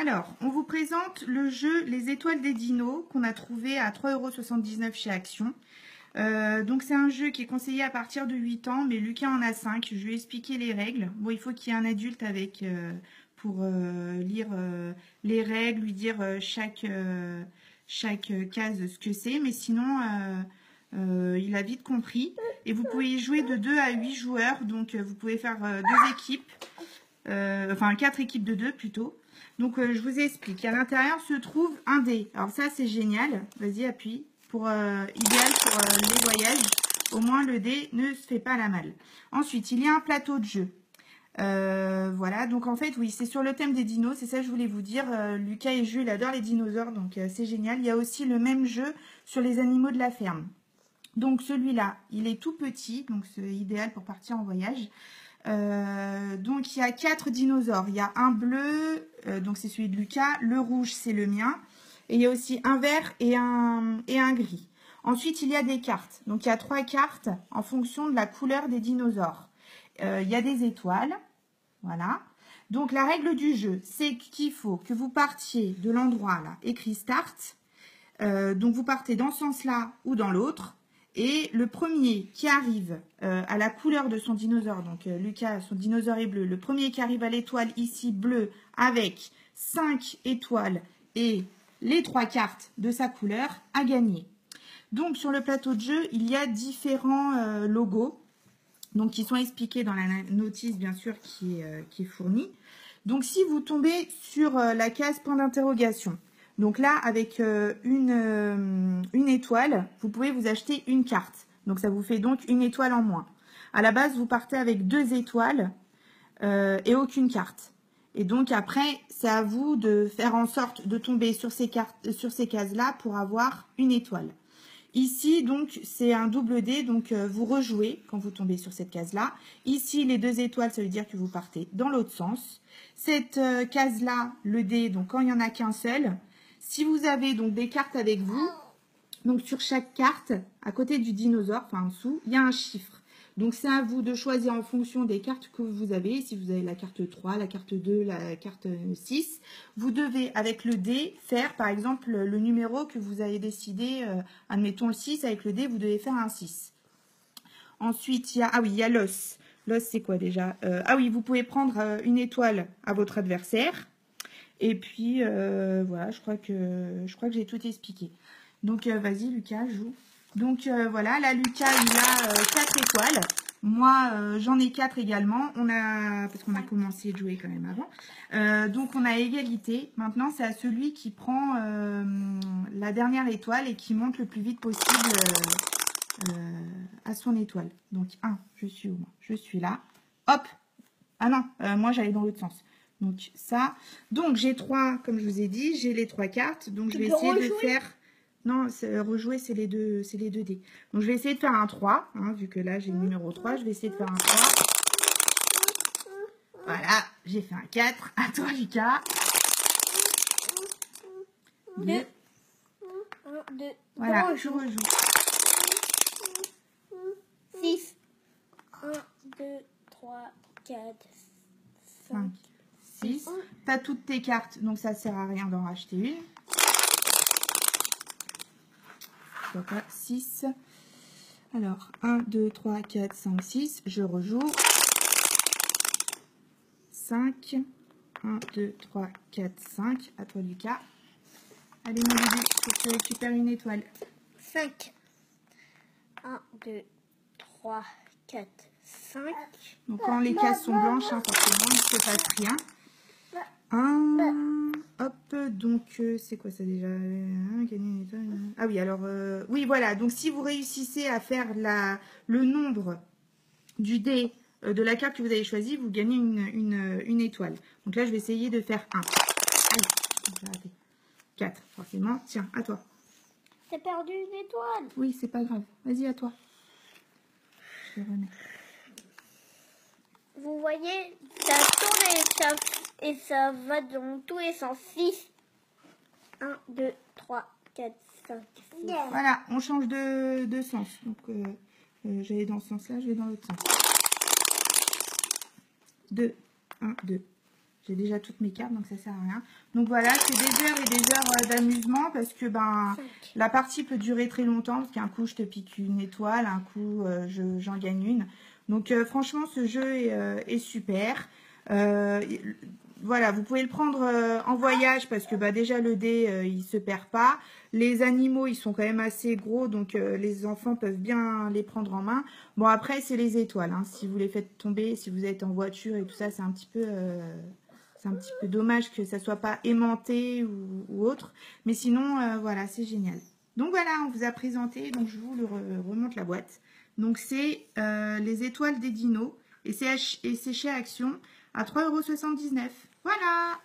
Alors, on vous présente le jeu Les Étoiles des Dinos qu'on a trouvé à 3,79 € chez Action. Donc c'est un jeu qui est conseillé à partir de 8 ans, mais Lucas en a 5. Je lui ai expliqué les règles. Bon, il faut qu'il y ait un adulte avec pour lire les règles, lui dire chaque case ce que c'est, mais sinon il a vite compris. Et vous pouvez y jouer de 2 à 8 joueurs, donc vous pouvez faire 2 équipes, enfin 4 équipes de 2 plutôt. Donc je vous explique. À l'intérieur se trouve un dé. Alors ça c'est génial. Vas-y, appuie. Idéal pour les voyages. Au moins le dé ne se fait pas la malle. Ensuite, il y a un plateau de jeu. Voilà, donc en fait, oui, c'est sur le thème des dinos. C'est ça que je voulais vous dire. Lucas et Jules adorent les dinosaures, donc c'est génial. Il y a aussi le même jeu sur les animaux de la ferme. Donc celui-là, il est tout petit, donc c'est idéal pour partir en voyage. Donc il y a 4 dinosaures. Il y a un bleu, donc c'est celui de Lucas. Le rouge, c'est le mien. Et il y a aussi un vert et un gris. Ensuite, il y a des cartes. Donc, il y a 3 cartes en fonction de la couleur des dinosaures. Il y a des étoiles. Voilà. Donc, la règle du jeu, c'est qu'il faut que vous partiez de l'endroit là, écrit Start. Donc, vous partez dans ce sens-là ou dans l'autre. Et le premier qui arrive à la couleur de son dinosaure, donc Lucas, son dinosaure est bleu. Le premier qui arrive à l'étoile ici, bleu, avec 5 étoiles et les 3 cartes de sa couleur à gagner. Donc sur le plateau de jeu, il y a différents logos, donc qui sont expliqués dans la notice bien sûr qui est fournie. Donc si vous tombez sur la case point d'interrogation, donc là avec une étoile, vous pouvez vous acheter une carte. Donc ça vous fait donc une étoile en moins. À la base, vous partez avec 2 étoiles et aucune carte. Et donc après, c'est à vous de faire en sorte de tomber sur ces cases-là pour avoir une étoile. Ici, donc, c'est un double dé, donc vous rejouez quand vous tombez sur cette case-là. Ici, les 2 étoiles, ça veut dire que vous partez dans l'autre sens. Cette case-là, le dé, donc quand il n'y en a qu'un seul, si vous avez donc des cartes avec vous, donc sur chaque carte, à côté du dinosaure, enfin en dessous, il y a un chiffre. Donc, c'est à vous de choisir en fonction des cartes que vous avez. Si vous avez la carte 3, la carte 2, la carte 6, vous devez, avec le dé, faire, par exemple, le numéro que vous avez décidé. Admettons le 6, avec le dé, vous devez faire un 6. Ensuite, il y a l'os. L'os, c'est quoi déjà? Ah oui, vous pouvez prendre une étoile à votre adversaire. Et puis, voilà, je crois que j'ai tout expliqué. Donc, vas-y, Lucas, joue. Donc voilà, là Lucas il a 4 étoiles. Moi j'en ai 4 également. Parce qu'on a commencé de jouer quand même avant. Donc on a égalité. Maintenant c'est à celui qui prend la dernière étoile et qui monte le plus vite possible à son étoile. Donc 1, je suis où moi? Je suis là. Hop. Ah non, moi j'allais dans l'autre sens. Donc ça. Donc j'ai 3, comme je vous ai dit, j'ai les 3 cartes. Donc je vais essayer de faire... Non, rejouer, c'est les deux dés. Donc, je vais essayer de faire un 3, hein, vu que là, j'ai le numéro 3. Je vais essayer de faire un 3. Voilà, j'ai fait un 4. À toi, Lucas. 2. 1, 2. Voilà, je rejoue. 6. 1, 2, 3, 4, 5, 6. Tu as toutes tes cartes, donc ça ne sert à rien d'en racheter une. 6. Alors, 1, 2, 3, 4, 5, 6. Je rejoue. 5. 1, 2, 3, 4, 5. À toi, Lucas. Allez, mon bébé, faut que tu récupères une étoile. 5. 1, 2, 3, 4, 5. Donc, quand les cases sont blanches, hein, forcément, il ne se passe rien. 1, hop, donc c'est quoi ça déjà? Gagner une étoile. Ah oui, alors, oui, voilà. Donc, si vous réussissez à faire le nombre du dé de la carte que vous avez choisie, vous gagnez une étoile. Donc là, je vais essayer de faire 1. Aïe, j'ai raté. 4, forcément. Tiens, à toi. T'as perdu une étoile. Oui, c'est pas grave. Vas-y, à toi. Je vais remettre. Vous voyez, ça tourne et ça va dans tous les sens. 6. 1, 2, 3, 4, 5, 6. Voilà, on change de sens. Donc, j'allais dans ce sens-là, je vais dans l'autre sens. 2, 1, 2. J'ai déjà toutes mes cartes, donc ça sert à rien. Donc voilà, c'est des heures et des heures d'amusement parce que la partie peut durer très longtemps. Parce qu'un coup, je te pique une étoile, un coup, j'en gagne une. Donc franchement, ce jeu est super. Voilà, vous pouvez le prendre en voyage parce que déjà le dé, il se perd pas. Les animaux, ils sont quand même assez gros, donc les enfants peuvent bien les prendre en main. Bon, après, c'est les étoiles. Hein. Si vous les faites tomber, si vous êtes en voiture et tout ça, c'est un petit peu dommage que ça soit pas aimanté ou autre. Mais sinon, voilà, c'est génial. Donc voilà, on vous a présenté, donc je vous remonte la boîte. Donc c'est les étoiles des dinos et c'est chez Action à 3,79 €. Voilà!